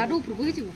पोलाटू उपरको ही जीव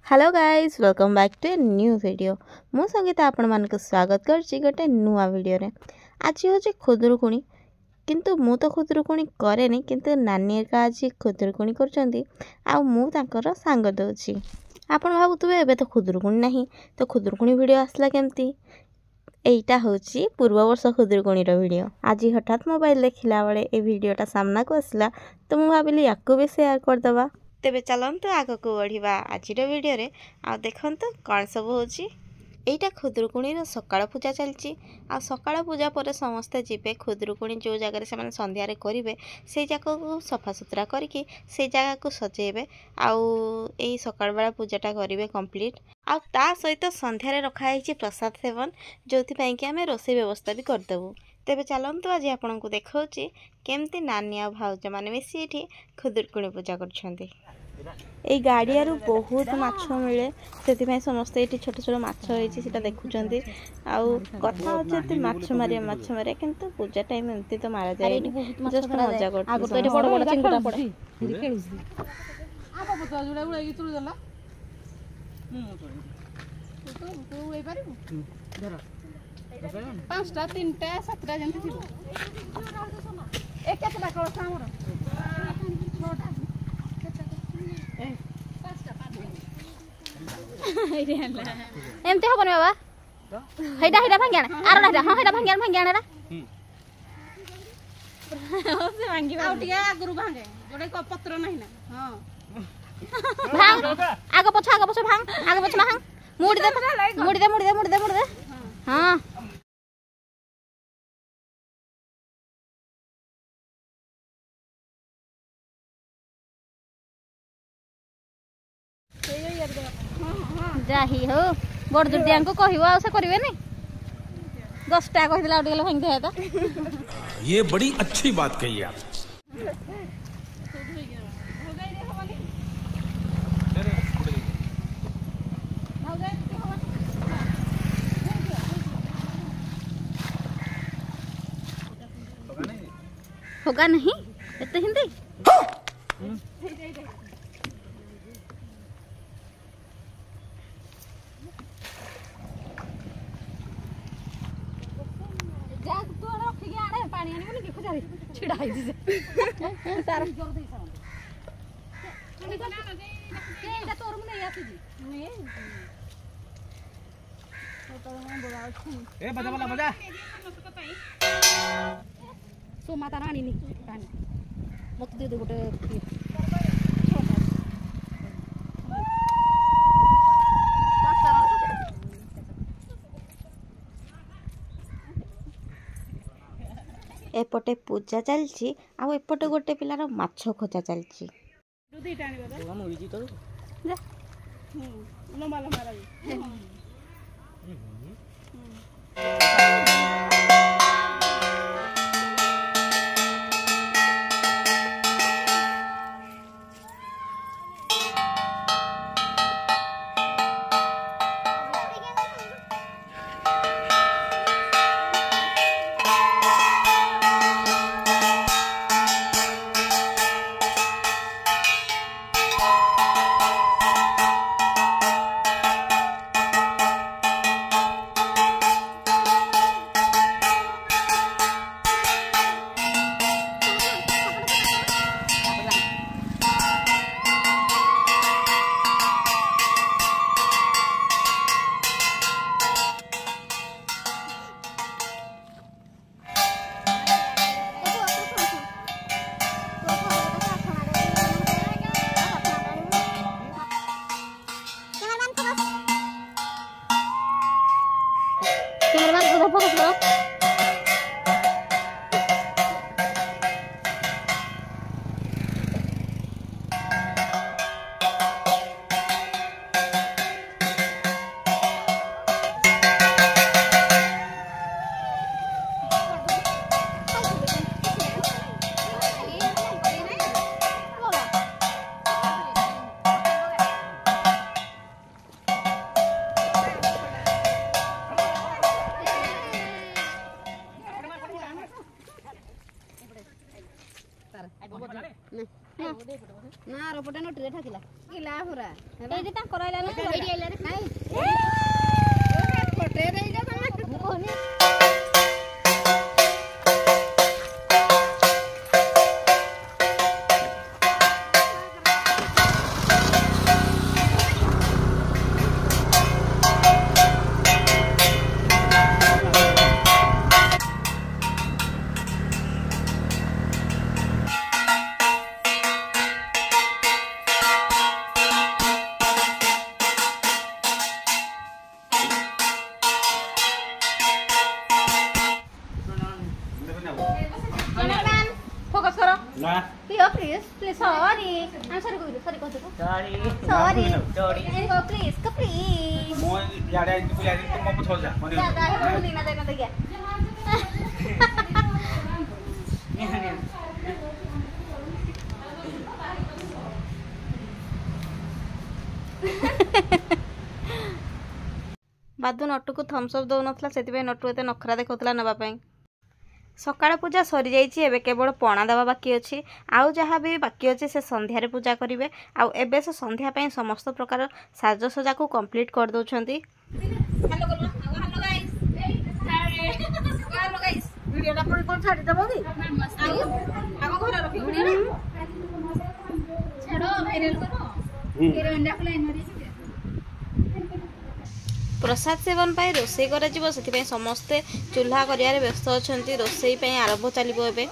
hello guys welcome back to a new video मु संगीता आपण मानक स्वागत करछि गोटे नुआ वीडियो रे। आज होचे खुदुरुकुणी किंतु मु तो खुदुरुकुणी करेनी किंतु नानी का आज खुदुरुकुणी करछंती आ मु तांकर सांग दउछि। आपण भाबुतबे एबे तो खुदुरुकुणी नाही तो खुदुरुकुणी वीडियो आसला केमती। एटा होची पूर्व वर्ष खुदुरुकुणी रो वीडियो। आज हठात मोबाइल देखिला बेले ए वीडियोटा सामना को आसला तो मु भाबिली याको भी शेयर कर दबा। तेबे चलंतु आग को बढ़िबा आज वीडियो रे आ देखंतु कौन सब होची। एटा खुदुरुकुणी सकाळ पूजा चलची आ सकाळ पूजा पर समस्ते जीवे खुदुरुकुणी जो जगह से संध्या रे करिवे से जगह को सफा सुतरा करके से जगह को सजेबे आउ एई सकाळ बेला पूजाटा करिवे कंप्लीट आ ता सहित संध्या रे रखा हिची प्रसाद सेवन जोथि पई कि हमें रोसे व्यवस्था भी कर देबो। तेबे चलंतु आज आपन को देखौची केमती नानी आ भाउज माने मिसी एठी खुदुरुकुणी पूजा करछंती। এই গাড়িয়ারু বহুত মাছ মিলে সেথিপাই সমস্তে এটি ছোট ছোট মাছ হয়েছে সেটা দেখুଛନ୍ତି ଆଉ କଥା ହଉଛି ଏତେ ମାଛ ମାରିବା କିନ୍ତୁ ପୂଜା ଟାଇମ ଏମିତି ତ ମାରା ଯାଏନି ଜଷ୍ଟ ମଜା କରୁଛୁ। ଆଗ ତ ଏଠି ବଡ଼ ବଡ଼ ଚିଙ୍ଗୁଡା ପଡେ ଖେଳୁଛି ଆଗ ପତ ଯୋଡା ଉଡାଇ ତୁଳି ଦେଲା ତୁ ଉଡାଇ ପାରିବୁ ଧର ପାଞ୍ଚଟା ତିନିଟା ସାତଟା ଯେମିତି ଥିବ ଏ କେତେଟା କଳସ ଆମର ଛଅଟା एमती हबन बाबा हेडा हेडा भांग्याना आरोडा हेडा हां हेडा भांग्याना रा से भांगी आउटिया गुरु भांगे जोडे को पत्र नाही ना हां भांग आगो पछ भांग आगो पछ भांग मुड़ी दे हां जाही हो बड़ दुर्दिया को कहबो आ से करबे नहीं 10टा कह दिला उठे भांग दे त ये बड़ी अच्छी बात कही आप। होगा नहीं एते हिंदी छिड़ा है दिसे तार जोर दे सा एटा तोर में नहीं आसी जी तो मैं बोला ए बजा सो माता रानी नी रानी मत दे दे गोटे एपटे पूजा चलची आ एपटे गोटे पिलार माछ खोजा चलची ପଟେ ନଟିରେ ଠାକିଲା କିଲା ପୁରା ଏଇଠି ତାଙ୍କର ଆଇଲା ନା ଏଇଠି ଆଇଲା ରେ ନାଇଁ ପଟେ ଦେଇଲା ତମେ ମୁଁ କହନି फोकस करो ना प्रियो please please sorry I am sorry कह दो सॉरी प्लीज को प्लीज मो याडे पुलिया तो मो पछो जा मने दादा भूली ना देना तो क्या बादू नटू को थम्स अप दौन से नटू एत नखरा देखा नापी सकाळ पूजा सरी जाइए एबे केवल पणा देवा बाकी अच्छी आउ जहाँ भी बाकी अच्छे से संध्यारे पूजा करेंगे आउ एबे से संध्या पे समस्त प्रकार साजसजा को कंप्लीट कर दौरान प्रसाद सेवन पर रोसई कर समस्ते चूल्हा कर व्यस्त अच्छा रोसई आरंभ चलो ए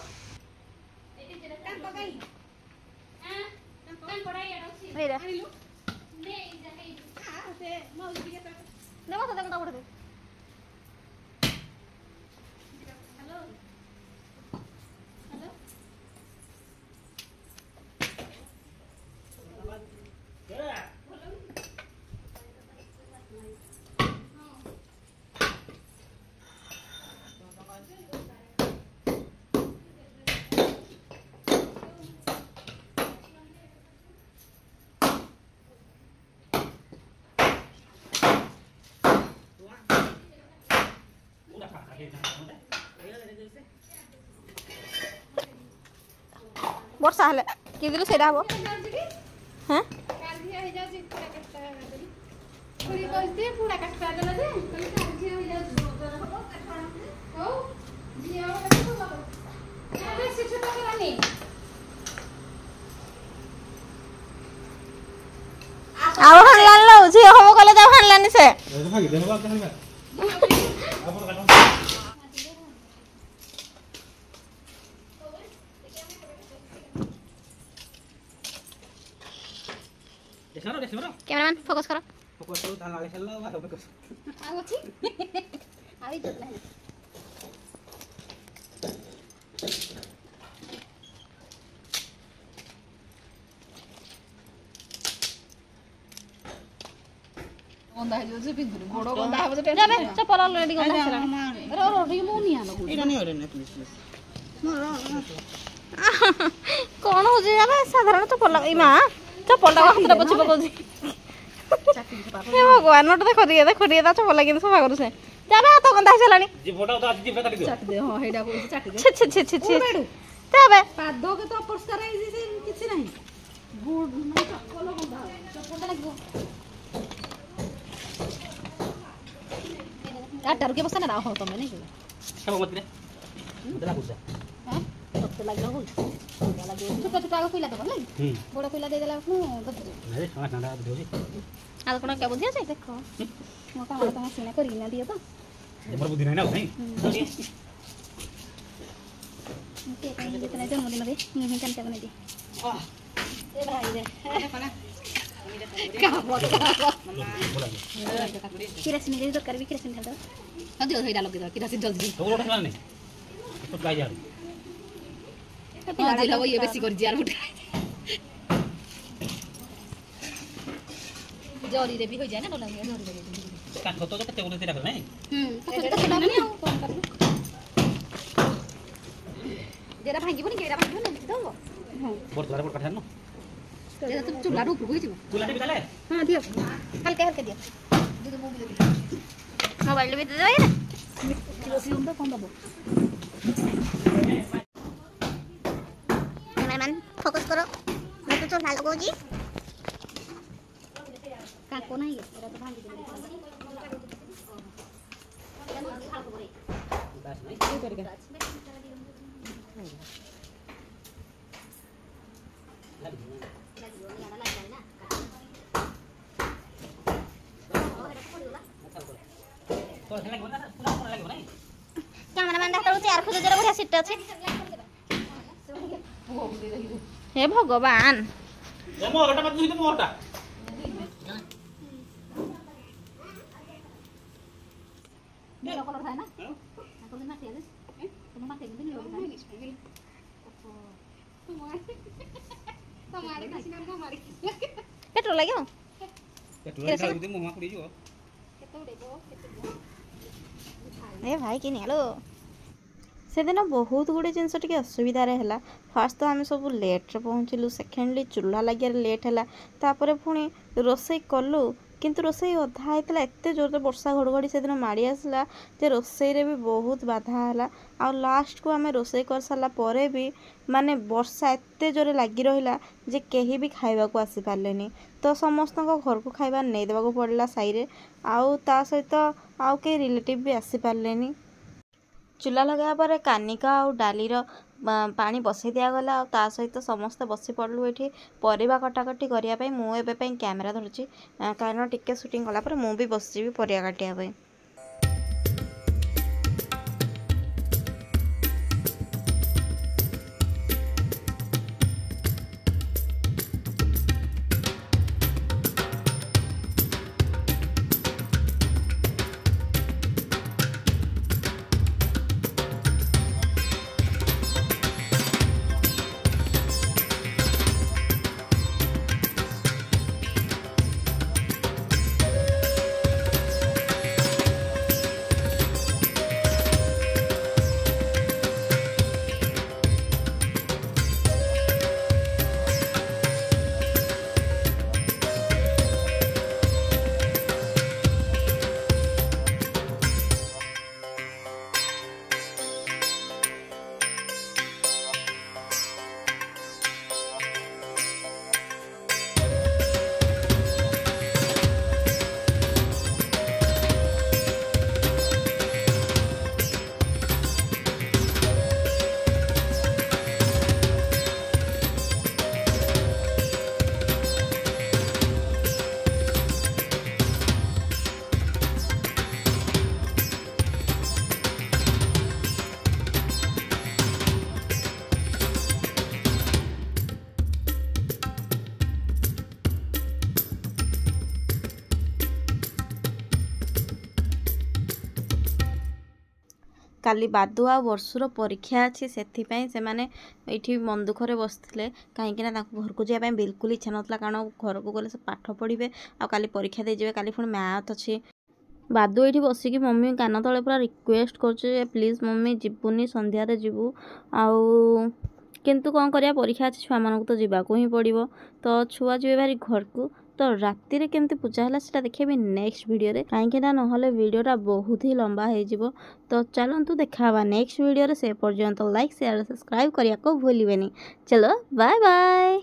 वर्षा हेले कि दिलु सेटा हबो हां पूरी करते पूरा काटवा देला जे काजी हो जा हो जिया हो अरे शिक्षा तो करानी आव हनलान लो जे हो गले जा हनलानी से भागी देनो बात हलवा अपन काटो कैमरामैन फोकस करो फोकस तो धान लागे चलला बा फोकस आ अछि आई तो नहीं गंदा है जो पिंदुरी गोड़ गंदा है तो जाबे चप्पल ऑलरेडी गंदा छला रो रो री मो निया लगो एटा नहीं होरे प्लीज कौन हो जाबे साधारण चप्पल ई मां चप्पल टा हाथ रे पछ पकोजी हे भगवान नोट देखो दिए चप्पल लगिन सफा करू से जाबे हाथ गंदा छलानी जी फोटो तो आज जी काट दियो चाट दे हां हेडा को चाट दे छी छी छी जाबे पाद के तो अपरिष्कार है जे किछि नहीं गुड चप्पल गंदा चप्पल लगो आटार के बसना हो तमे नहीं सब मत रे दला कुछ हां तो लागलो हो लगे छोटा छोटा को कोइला तो नहीं बड़ा कोइला दे देला को अरे खाना खाना दे आ कोन क्या बुझिया छै देखो मो का तो मशीन करी ना दियो तो हमर बुद्धि नहीं ना नहीं के कहीं जितना जन्मदिन दे कन के बने दे ए भाई रे का बोल किरासिन दे दरकार भी किरासिन ढाल दो अदे होइडा लगे दो किरासिन जल्दी तो रोट खाना नहीं तो गाय जा हां जे लगो ये बेसी कर जियार उठा जोरी रे भी हो जाए ना डोला जोरी रे काट तो कते बोलते रख नहीं तो खेला नहीं आओ कौन कर जेरा भांगी बनी केरा भांगी बनी दो हां बोर द्वारा बोर काटन जेरा तुम चुला रूप होई जिवो चूल्हा भी डाले हां दियो हल्के हल्के दियो दे दो मोबाइल दे मोबाइल भी दे दो ये किरोसिन तो कौन दबो कैमरामैन फोकस करो मैं तो चूल्हा लगोजी କାକ ନାହିଁ ଏରା ତ ଭାଙ୍ଗି ଦେବେ କ୍ୟାମେରାମ୍ୟାନ୍ ହାତକୁ ଚେୟାର ଖୋଜୁଛର ବଢ଼ିଆ ସିଟ୍ ଅଛି ହେ ଭଗବାନ ଏ ମୋରଟା ମତେ ଦୁଇଟା ମୋରଟା ନୀଳ କଲର ଥାଏ ନା ତାକୁ ବି ମାଟି ଆଲେ ତମ ମାଟି କିନ୍ତୁ ନୀଳ ଥାଏ ପେଟ୍ରୋଲ ଲାଗିବ ପେଟ୍ରୋଲ ଖାଇ ଦେ ମୁହଁ ପଡି ଯିବ ଏ ଭାଇ କି ନିଆଲୋ ସେଦିନ ବହୁତ ଗୁଡ଼ିଏ ଜିନିଷ ଟିକେ ଅସୁବିଧାରେ ହେଲା ଫାର୍ଷ୍ଟ ତ ଆମେ ସବୁ ଲେଟ୍ରେ ପହଞ୍ଚିଲୁ ସେକେଣ୍ଡଲି ଚୁଲା ଲାଗିବାରେ ଲେଟ୍ ହେଲା ତାପରେ ପୁଣି ରୋଷେଇ କଲୁ କିନ୍ତୁ ରୋଷେଇ ଅଧା ହେଇଥିଲା ଏତେ ଜୋରରେ ବର୍ଷା ଘଡ଼ଘଡ଼ି ସେଦିନ ମାଡ଼ି ଆସିଲା ଯେ ରୋଷେଇରେ ବି ବହୁତ ବାଧା ହେଲା ଆଉ ଲାଷ୍ଟକୁ ଆମେ ରୋଷେଇ କରିସାରିଲା ପରେ ବି ମାନେ ବର୍ଷା ଏତେ ଜୋରେ ଲାଗି ରହିଲା ଯେ କେହି ବି ଖାଇବାକୁ ଆସିପାରିଲେନି ତ ସମସ୍ତଙ୍କ ଘରକୁ ଖାଇବା ନେଇଦେବାକୁ ପଡ଼ିଲା ସାହିରେ ଆଉ ତା ସହିତ ଆଉ କେହି ରିଲେଟିଭ୍ ବି ଆସିପାରିଲେନି ଚୁଲା ଲଗାଇବା ପରେ କାନିକା ଆଉ ଡାଲିର ପାଣି ବସାଇ ଦିଆଗଲା ଆଉ ତା ସହିତ ସମସ୍ତେ ବସି ପଡ଼ିଲୁ ଏଠି ପରିବା କଟାକଟି କରିବା ପାଇଁ ମୁଁ ଏବେ ପାଇଁ କ୍ୟାମେରା ଧରୁଛି କାରଣ ଟିକେ ସୁଟିଂ କଲା ପରେ ମୁଁ ବି ବସିଯିବି ପରିବା କାଟିବା ପାଇଁ କାଲି ବାଦୁ ଆଉ ବର୍ଷର ପରୀକ୍ଷା ଅଛି ସେଥିପାଇଁ ସେମାନେ ଏଇଠି ମନ ଦୁଃଖରେ ବସିଥିଲେ କାହିଁକିନା ତାଙ୍କୁ ଘରକୁ ଯିବା ପାଇଁ ବିଲକୁଲ ଇଚ୍ଛା ନଥିଲା କାରଣ ଘରକୁ ଗଲେ ସେ ପାଠ ପଢ଼ିବେ ଆଉ କାଲି ପରୀକ୍ଷା ଦେଇଯିବେ କାଲି ପୁଣି ମ୍ୟାଥ୍ ଅଛି ବାଦୁ ଏଇଠି ବସିକି ମମି କାନ ତଳେ ପୁରା ରିକ୍ୱେଷ୍ଟ କରୁଛି ଯେ ପ୍ଲିଜ୍ ମମି ଯିବୁନି ସନ୍ଧ୍ୟାରେ ଯିବୁ ଆଉ କିନ୍ତୁ କ'ଣ କରିବା ପରୀକ୍ଷା ଅଛି ଛୁଆମାନଙ୍କୁ ତ ଯିବାକୁ ହିଁ ପଡ଼ିବ ତ ଛୁଆ ଯିବେ ଭାରି ଘରକୁ ତ ରାତିରେ କେମିତି ପୂଜା ହେଲା ସେଟା ଦେଖେଇବି ନେକ୍ସଟ ଭିଡ଼ିଓରେ କାହିଁକିନା ନହେଲେ ଭିଡ଼ିଓଟା ବହୁତ ହି ଲମ୍ବା ହେଇଯିବ ତ ଚାଲନ୍ତୁ ଦେଖା ହେବା ନେକ୍ସଟ ଭିଡ଼ିଓରେ ସେ ପର୍ଯ୍ୟନ୍ତ ଲାଇକ୍ ସେୟାର ସବସ୍କ୍ରାଇବ୍ କରିବାକୁ ଭୁଲିବେନି ଚलो ବାଏ ବାଏ।